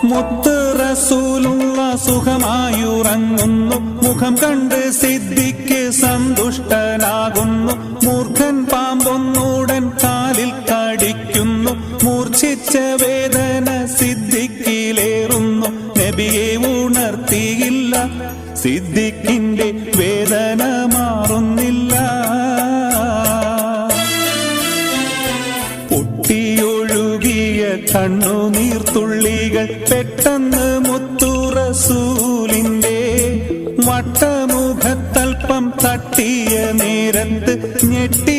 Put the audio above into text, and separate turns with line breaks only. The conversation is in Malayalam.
മുത്ത് റസൂലുള്ള സുഖമായുറങ്ങുന്നു. മുഖം കണ്ട് സിദ്ദിഖ് സന്തുഷ്ടനാകുന്നു. മൂർഖൻ പാമ്പൊന്നൂടൻ കാലിൽ കടിക്കുന്നു. മൂർച്ഛിച്ച വേദന സിദ്ദിഖിലേറുന്നു. നബിയെ ഉണർത്തിയില്ല, സിദ്ദിഖിന്റെ വേദന മാറുന്നില്ല. പൊട്ടിയൊഴുകിയ കണ്ണുനീർത്തുള്ളികൾ പെട്ടെന്ന് മുത്തു റസൂലിന്റെ വട്ടമുഖത്തൽപ്പം തട്ടിയ നേരത്ത് ഞെട്ടി